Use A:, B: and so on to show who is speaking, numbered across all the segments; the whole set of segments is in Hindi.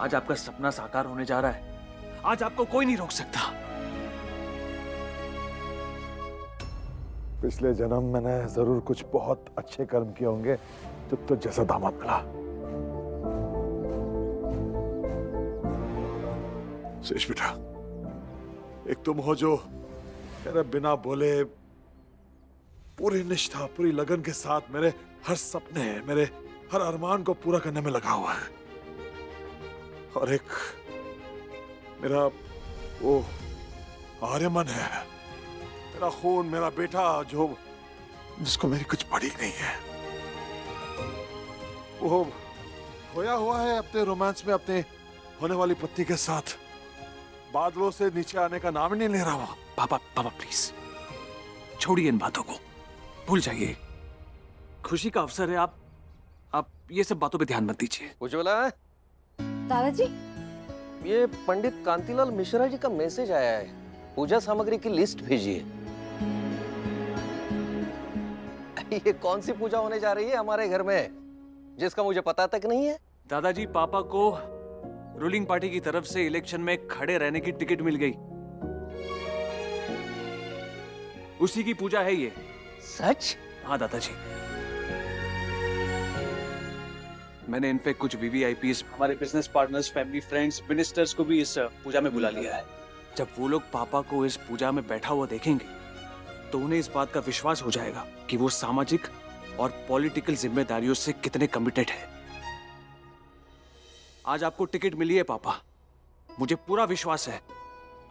A: आज आपका सपना साकार होने जा रहा है। आज आपको कोई नहीं रोक सकता।
B: पिछले जन्म मैंने जरूर कुछ बहुत अच्छे कर्म किए होंगे जब तो जैसा दामाद मिला। शेष बेटा, एक तुम हो जो मेरे बिना बोले पूरी निष्ठा, पूरी लगन के साथ मेरे हर सपने, मेरे हर अरमान को पूरा करने में लगा हुआ है। और एक मेरा वो आर्यमन है, मेरा खून, मेरा बेटा, जो जिसको मेरी कुछ पड़ी नहीं है। वो खोया हुआ है अपने रोमांस में अपने होने वाली पत्नी के साथ। बादलों से नीचे आने का नाम ही नहीं ले रहा वो।
A: पापा पापा प्लीज छोड़िए इन बातों को, भूल जाइए। खुशी का अवसर है, आप ये सब बातों पे ध्यान मत दीजिए।
C: उज्ज्वला,
D: दादाजी,
C: ये पंडित कांतिलाल मिश्रा जी का मैसेज आया है, पूजा सामग्री की लिस्ट भेजिए। ये कौन सी पूजा होने जा रही है हमारे घर में जिसका मुझे पता तक नहीं है?
A: दादाजी, पापा को रूलिंग पार्टी की तरफ से इलेक्शन में खड़े रहने की टिकट मिल गई। उसी की पूजा है ये।
C: सच?
A: हाँ दादाजी, मैंने इनफैक्ट कुछ वीवीआईपीज, हमारे business partners, family friends, ministers को भी इस पूजा में बुला लिया है। जब वो लोग पापा को इस पूजा में बैठा हुआ देखेंगे तो उन्हें इस बात का विश्वास हो जाएगा कि वो सामाजिक और पॉलिटिकल जिम्मेदारियों से कितने कमिटेड है। आज आपको टिकट मिली है पापा, मुझे पूरा विश्वास है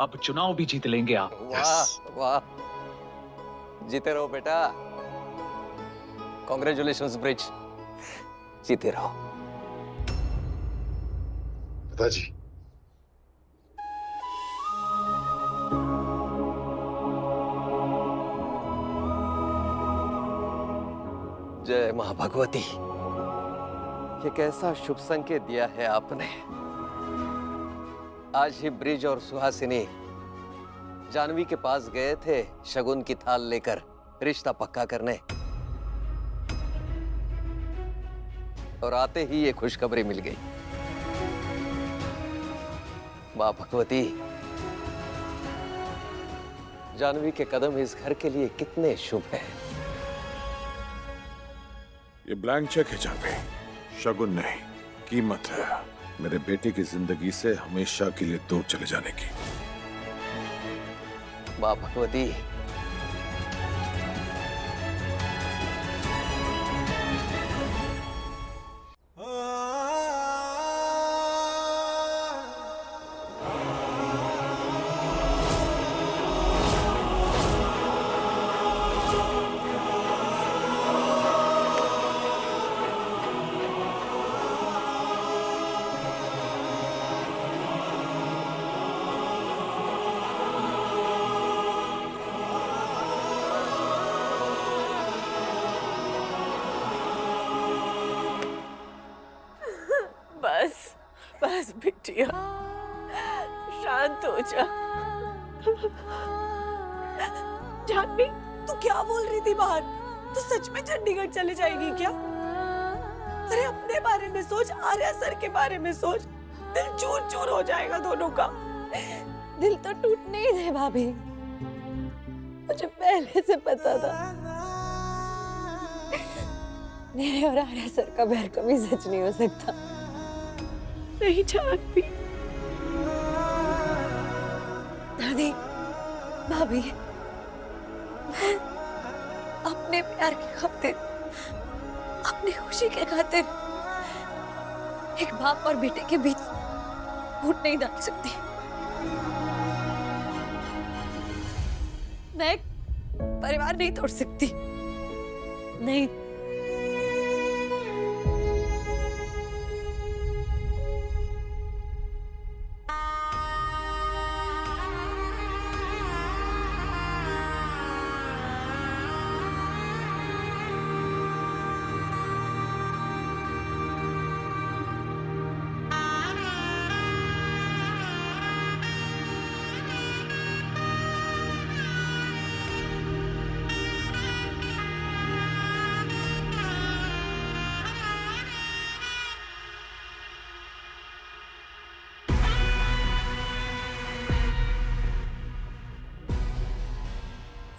A: अब चुनाव भी जीत लेंगे आप।
C: वाह वाह, जीते रहो बेटा। कॉन्ग्रेचुलेशंस ब्रिज, जीते रहो।
B: पिताजी,
C: जय मां भगवती, ये कैसा शुभ संकेत दिया है आपने। आज ही ब्रिज और सुहासिनी जानवी के पास गए थे शगुन की थाल लेकर रिश्ता पक्का करने, और आते ही ये खुशखबरी मिल गई। मां भगवती, जानवी के कदम इस घर के लिए कितने शुभ हैं।
B: ये ब्लैंक चेक है जापे, शगुन नहीं, कीमत है मेरे बेटे की जिंदगी से हमेशा के लिए दूर चले जाने की।
C: मां भगवती,
D: बस बस बिटिया, शांत हो जा। जानवी, तू क्या बोल रही थी बाहर? तू सच में चंडीगढ़ चले जाएगी क्या? अरे अपने बारे में सोच, आर्या सर के बारे में सोच। दिल चूर चूर हो जाएगा दोनों का। दिल तो टूटने ही दे भाभी, मुझे पहले से पता था मेरे और आर्या सर का बैर कभी सच नहीं हो सकता। नहीं जानवी, दादी, भाभी, मैं अपने प्यार की खातिर, अपनी खुशी के खातिर एक बाप और बेटे के बीच फूट नहीं डाल सकती। मैं एक परिवार नहीं तोड़ सकती, नहीं।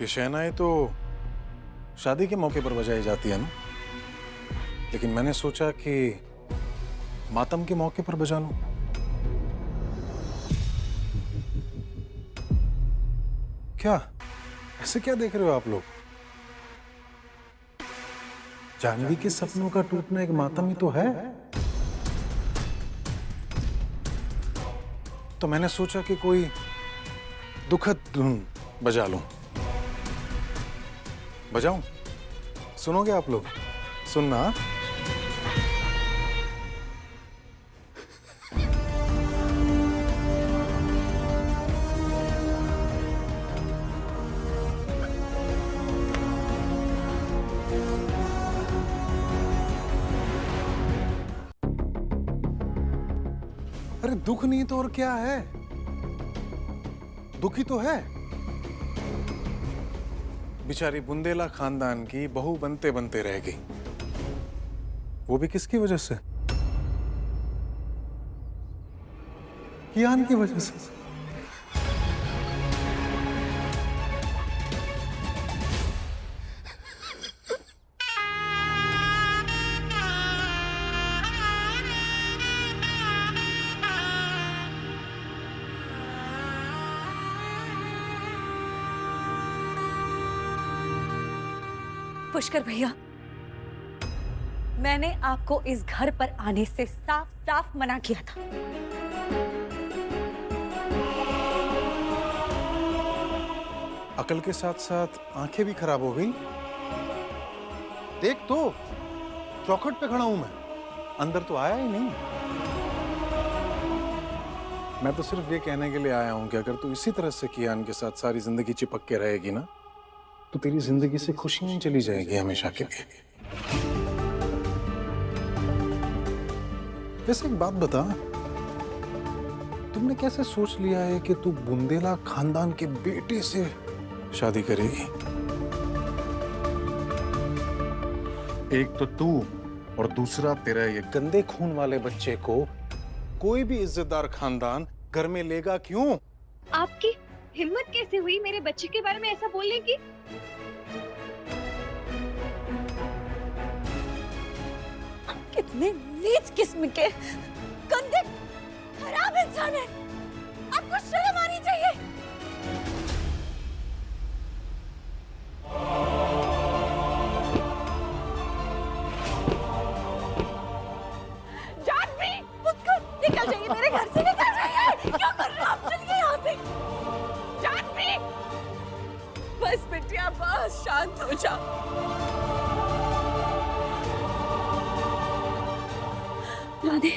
E: ये शहनाई तो शादी के मौके पर बजाई जाती है ना, लेकिन मैंने सोचा कि मातम के मौके पर बजा लूं। क्या ऐसे क्या देख रहे हो आप लोग? जानवी के सपनों का टूटना एक मातम ही तो है। तो मैंने सोचा कि कोई दुखद धुन बजा लूं। बजाऊं? सुनोगे आप लोग? सुनना। अरे दुख नहीं तो और क्या है? दुखी तो है। बेचारी बुंदेला खानदान की बहू बनते बनते रह गई, वो भी किसकी वजह से? कियान की वजह से।
D: पुष्कर भैया, मैंने आपको इस घर पर आने से साफ साफ मना किया था।
E: अकल के साथ साथ आंखें भी खराब हो गई। देख तो, चौखट पे खड़ा हूं मैं, अंदर तो आया ही नहीं। मैं तो सिर्फ ये कहने के लिए आया हूं कि अगर तू इसी तरह से कियान के साथ सारी जिंदगी चिपक के रहेगी ना, तो तेरी जिंदगी से खुशियां चली जाएगी हमेशा के लिए। वैसे एक बात बता, तुमने कैसे सोच लिया है कि तू बुंदेला खानदान के बेटे से शादी करेगी? एक तो तू और दूसरा तेरा ये गंदे खून वाले बच्चे को कोई भी इज्जतदार खानदान घर में लेगा क्यों?
F: आपकी हिम्मत कैसे हुई मेरे बच्चे के बारे में ऐसा बोलने की?
D: कितने नीच किस्म के गंदे खराब इंसान है। आपको शर्म आनी चाहिए। जानवी, उसको निकल जाइए, मेरे घर से निकल जाइए। क्या कर रहे हो आप? चलिए यहाँ से। जानवी, बस बिटिया बस, शांत हो जा। राधे,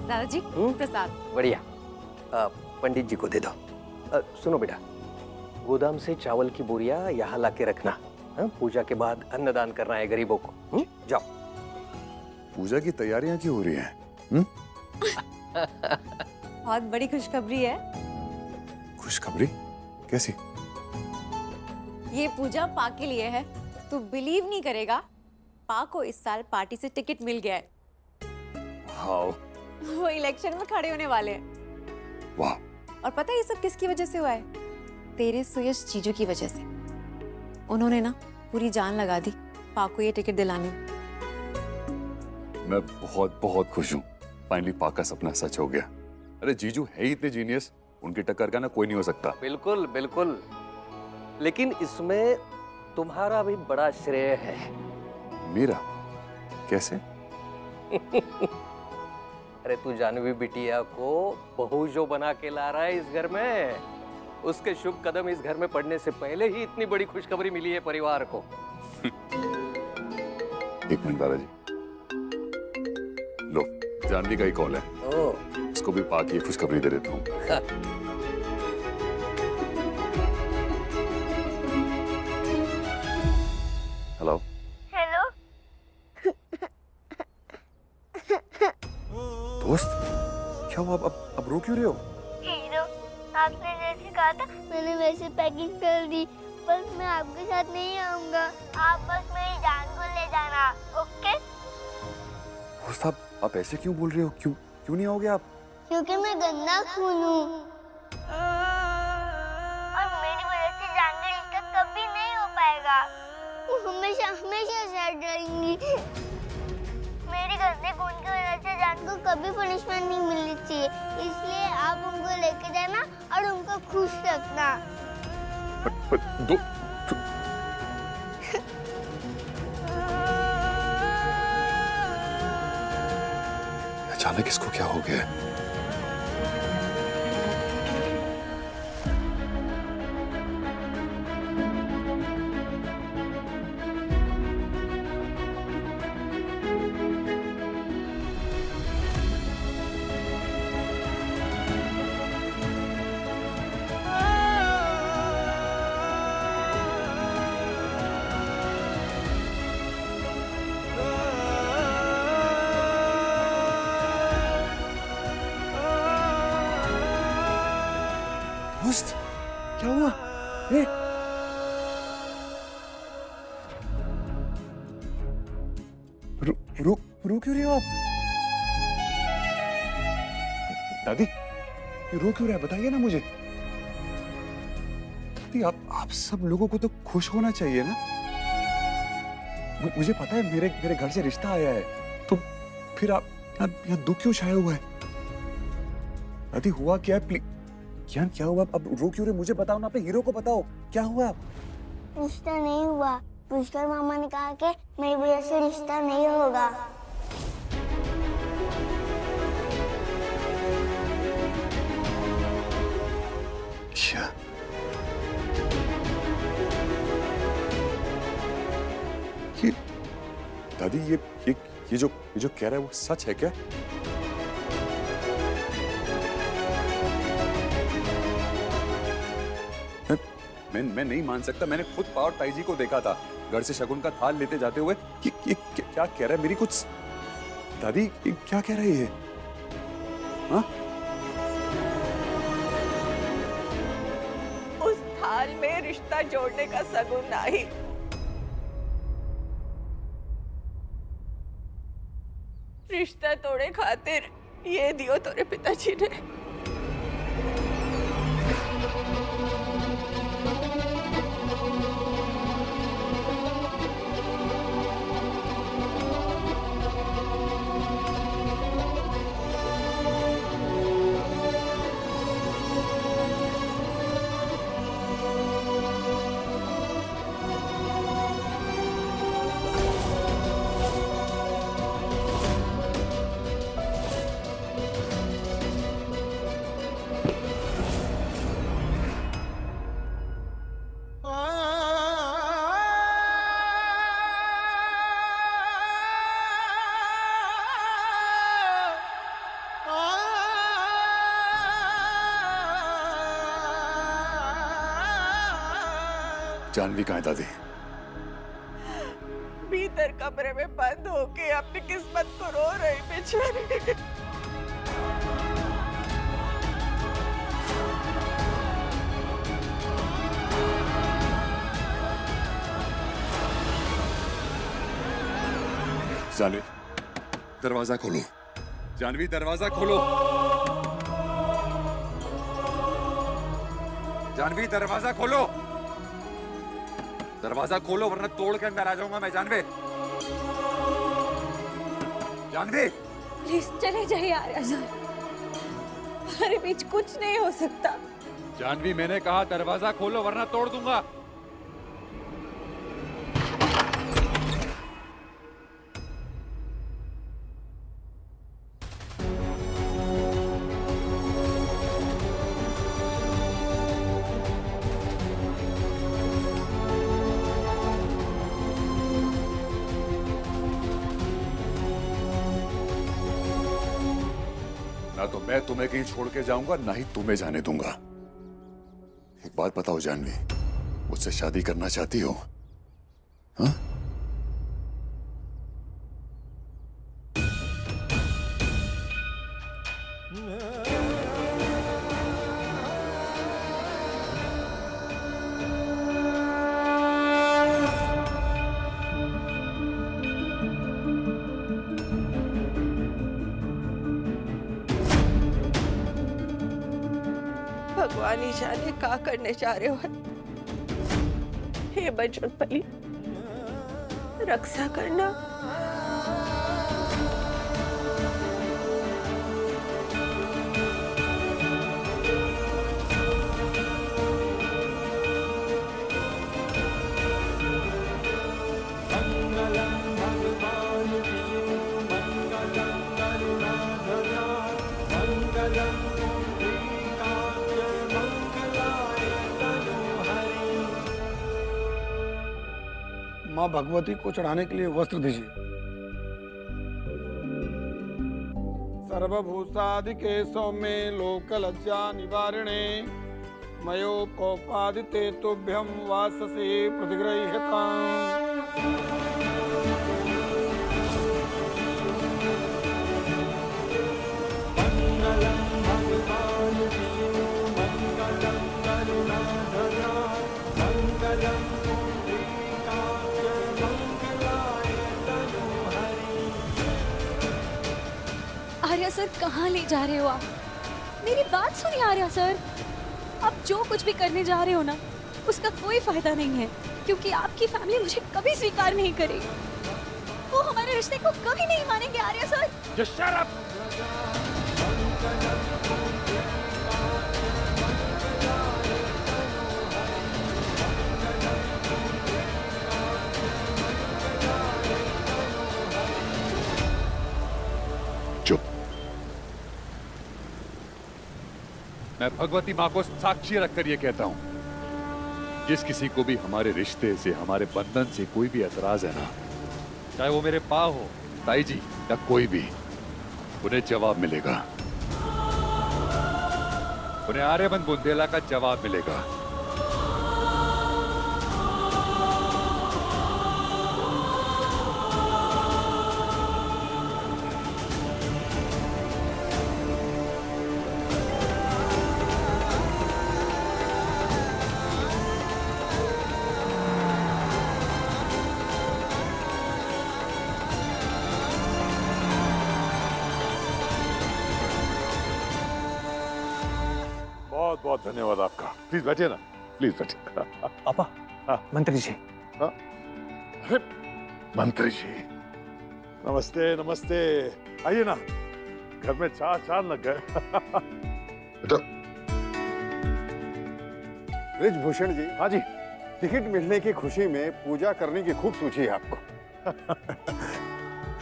D: दादाजी प्रसाद।
C: बढ़िया। पंडित जी को दे दो। सुनो बेटा, गोदाम से चावल की बोरियां यहाँ ला के रखना। पूजा के बाद अन्नदान करना है गरीबों को। जाओ।
G: पूजा की तैयारियां क्यों हो रही हैं?
D: बहुत बड़ी खुशखबरी है।
G: खुशखबरी? कैसी?
D: ये पूजा पा के लिए है। तू बिलीव नहीं करेगा, पा को इस साल पार्टी से टिकट मिल गया है।
G: वाह।
D: वो इलेक्शन में खड़े होने वाले हैं।
G: वाह।
D: और पता है ये सब किसकी वजह से हुआ है? तेरे सुयश जीजू की वजह से। उन्होंने ना पूरी जान लगा दी पा को ये टिकट दिलाने में।
G: मैं बहुत बहुत खुश हूँ, फाइनली पा का सपना सच हो गया। अरे जीजू है ही इतने जीनियस, उनकी टक्कर का ना कोई नहीं हो सकता।
C: बिल्कुल बिल्कुल, लेकिन इसमें तुम्हारा भी बड़ा श्रेय है।
G: मेरा? कैसे?
C: अरे तू जानवी बिटिया को बहू जो बना के ला रहा है इस घर में, उसके शुभ कदम इस घर में पड़ने से पहले ही इतनी बड़ी खुशखबरी मिली है परिवार को।
G: एक मिनट दादाजी, लो जानवी का ही कॉल है।
C: ओह।
G: उसको भी पाक ये खुशखबरी दे देता हूँ। Hello
H: hello.
G: दोस्त, क्या हुआ? अब रो क्यों रहे हो?
H: हीरो, आपने जैसे कहा था मैंने वैसे पैकिंग कर दी। बस मैं आपके साथ नहीं आऊंगा, आप बस मेरी जान को ले जाना, ओके?
G: दोस्त, आप ऐसे क्यों बोल रहे हो? क्यों नहीं आओगे आप?
H: क्योंकि मैं गंदा खून हूँ और मेरी वजह से जान का रिश्ता कभी नहीं हो पाएगा। वो हमेशा हमेशा सैड रहेंगी। मेरी गंदे खून की वजह से जान को कभी पनिशमेंट नहीं मिलनी चाहिए, इसलिए आप उनको लेके जाना और उनको खुश रखना।
G: दो अचानक इसको क्या हो गया? दोस्त, क्या हुआ? रो क्यों रहे हो आप? दादी, ये रो क्यों रहा है? बताइए ना मुझे। दादी, आप सब लोगों को तो खुश होना चाहिए ना। मुझे पता है मेरे घर से रिश्ता आया है, तो फिर आप यहाँ दुख क्यों छाया हुआ है? दादी, हुआ क्या है? प्लीज क्या हुआ? अब रो क्यों रहे? मुझे बताओ ना, अपने हीरो को बताओ, क्या हुआ?
H: रिश्ता नहीं हुआ। पुष्कर मामा ने कहा कि मेरी वजह से रिश्ता नहीं होगा।
G: क्या? ये दादी, ये जो कह रहा है वो सच है क्या? मैं नहीं मान सकता। मैंने खुद पावर ताई जी को देखा था घर से शगुन का थाल लेते जाते हुए। ये क्या कह रहा है? मेरी कुछ दादी, क्या कह रही है? हाँ?
D: उस थाल में रिश्ता जोड़ने का सगुन नहीं, रिश्ता तोड़े खातिर ये दियो तोरे पिताजी ने।
G: जानवी कहाँ है दादी?
D: भीतर कमरे में बंद होके अपनी किस्मत को रो रही बेचारी।
G: जानवी, दरवाजा खोलो। जानवी, दरवाजा खोलो। जानवी, दरवाजा खोलो। दरवाजा खोलो वरना तोड़ के अंदर आ जाऊंगा मैं। जानवी, जानवी,
D: प्लीज चले जाइए आर्या सर, हमारे बीच कुछ नहीं हो सकता।
G: जानवी, मैंने कहा दरवाजा खोलो वरना तोड़ दूंगा। ना तो मैं तुम्हें कहीं छोड़ के जाऊंगा, ना ही तुम्हें जाने दूंगा। एक बात बताओ जानवी, मुझसे शादी करना चाहती हो? हाँ?
D: भगवान ही जाने क्या करने जा रहे हो। हे बजरंग बली, रक्षा करना।
I: माँ भगवती को चढ़ाने के लिए वस्त्र दीजिए। सर्वभूषादिके सौम्ये लोकलज्जा निवारिणे मयोपपादिते तुभ्यं वाससे प्रतिगृह्यताम्।
J: आर्या सर, कहाँ ले जा रहे हो आप? मेरी बात सुनिए आर्या सर, आप जो कुछ भी करने जा रहे हो ना, उसका कोई फायदा नहीं है, क्योंकि आपकी फैमिली मुझे कभी स्वीकार नहीं करेगी। वो हमारे रिश्ते को कभी नहीं मानेंगे Arya sir.
I: Just shut up!
G: मैं भगवती माँ को साक्षी रखकर ये कहता हूं, जिस किसी को भी हमारे रिश्ते से, हमारे बंधन से कोई भी एतराज है ना, चाहे वो मेरे पा हो, ताई जी या कोई भी, उन्हें जवाब मिलेगा। उन्हें आर्यमन बुंदेला का जवाब मिलेगा।
B: बहुत बहुत धन्यवाद आपका। प्लीज बैठिए ना, प्लीज बैठिए।
A: पापा,
B: हाँ।
A: मंत्री जी।
B: हाँ? अरे मंत्री जी, नमस्ते नमस्ते, आइए ना, घर में चार लग गए।
K: ब्रिजभूषण जी।
B: हाँ जी।
K: टिकट मिलने की खुशी में पूजा करने की खूब सोची है आपको।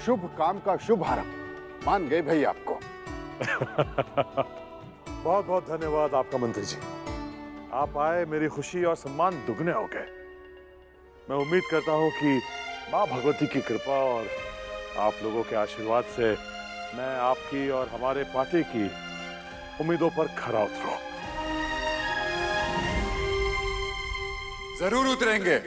K: शुभ काम का शुभ आरंभ, मान गए भाई आपको।
B: बहुत बहुत धन्यवाद आपका मंत्री जी। आप आए, मेरी खुशी और सम्मान दुगने हो गए। मैं उम्मीद करता हूं कि माँ भगवती की कृपा और आप लोगों के आशीर्वाद से मैं आपकी और हमारे पार्टी की उम्मीदों पर खरा उतरूं।
G: जरूर उतरेंगे।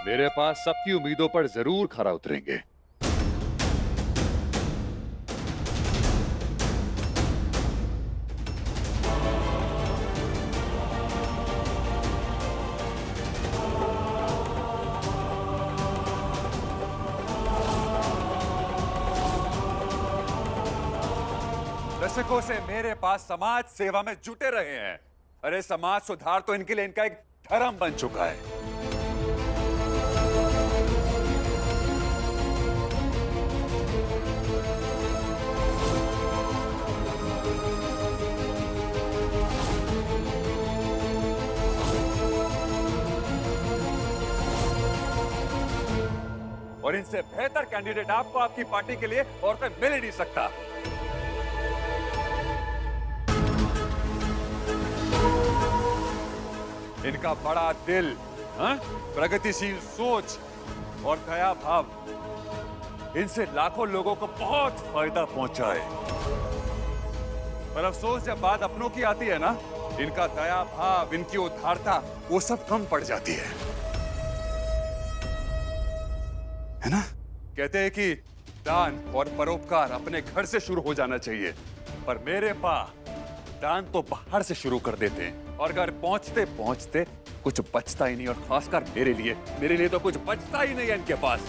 G: मेरे पास सबकी उम्मीदों पर जरूर खरा उतरेंगे। दशकों से मेरे पास समाज सेवा में जुटे रहे हैं। अरे समाज सुधार तो इनके लिए इनका एक धर्म बन चुका है। और इनसे बेहतर कैंडिडेट आपको आपकी पार्टी के लिए और कोई मिल ही नहीं सकता। इनका बड़ा दिल, प्रगतिशील सोच और दया भाव इनसे लाखों लोगों को बहुत फायदा पहुंचा है। पर अफसोस जब बात अपनों की आती है ना, इनका दया भाव, इनकी उदारता वो सब कम पड़ जाती है ना? कहते हैं कि दान और परोपकार अपने घर से शुरू हो जाना चाहिए, पर मेरे पास दान तो बाहर से शुरू कर देते हैं और घर पहुंचते पहुंचते कुछ बचता ही नहीं, और खासकर मेरे लिए तो कुछ बचता ही नहीं है इनके पास।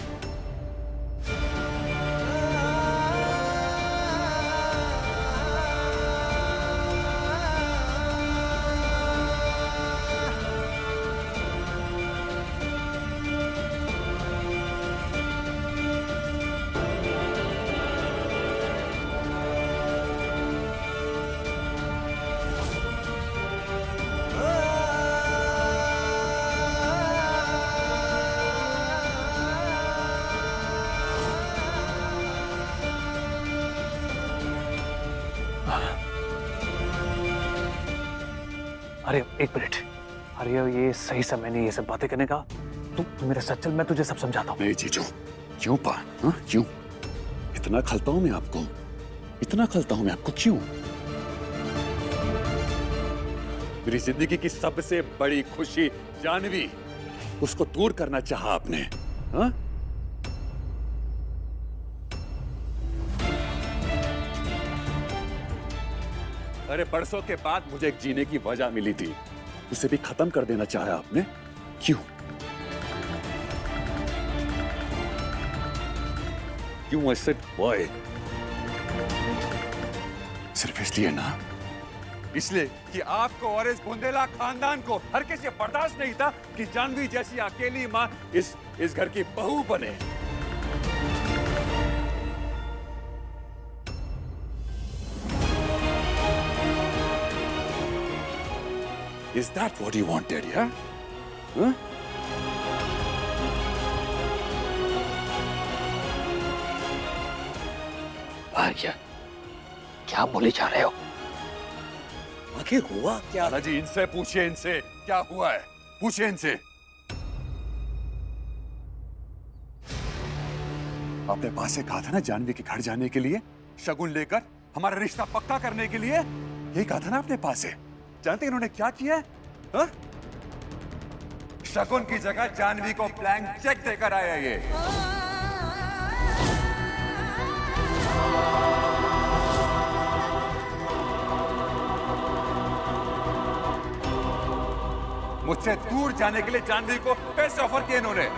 A: अरे एक मिनट, अरे ये सही समय नहीं ये सब बातें करने का। तू मेरे साथ चल, मैं तुझे सब समझाता हूँ।
G: नहीं जीजू, क्यों पा? क्यों इतना खलता हूं मैं आपको? इतना खलता हूं मैं आपको क्यों? मेरी जिंदगी की सबसे बड़ी खुशी जानवी, उसको दूर करना चाहा आपने। हाँ? अरे बरसों के बाद मुझे एक जीने की वजह मिली थी, उसे भी खत्म कर देना चाहा आपने। क्यों? क्यों? I said why? सिर्फ इसलिए ना, इसलिए कि आपको और इस बुंदेला खानदान को हर किसी बर्दाश्त नहीं था कि जानवी जैसी अकेली मां इस घर की बहू बने। Is that what you wanted, yeah? Huh?
A: भार्या, क्या बोले जा रहे हो?
G: आखिर हुआ क्या? जी इनसे पूछिए, इनसे क्या हुआ है, पूछिए इनसे। आपने पास से कहा था ना जानवी के घर जाने के लिए, शगुन लेकर हमारा रिश्ता पक्का करने के लिए, यही कहा था ना आपने पास से। जानते इन्होंने क्या किया है? हा? शगुन की जगह जानवी को ब्लैंक चेक देकर आया ये। मुझसे दूर जाने के लिए जानवी को पैसे ऑफर किए इन्होंने।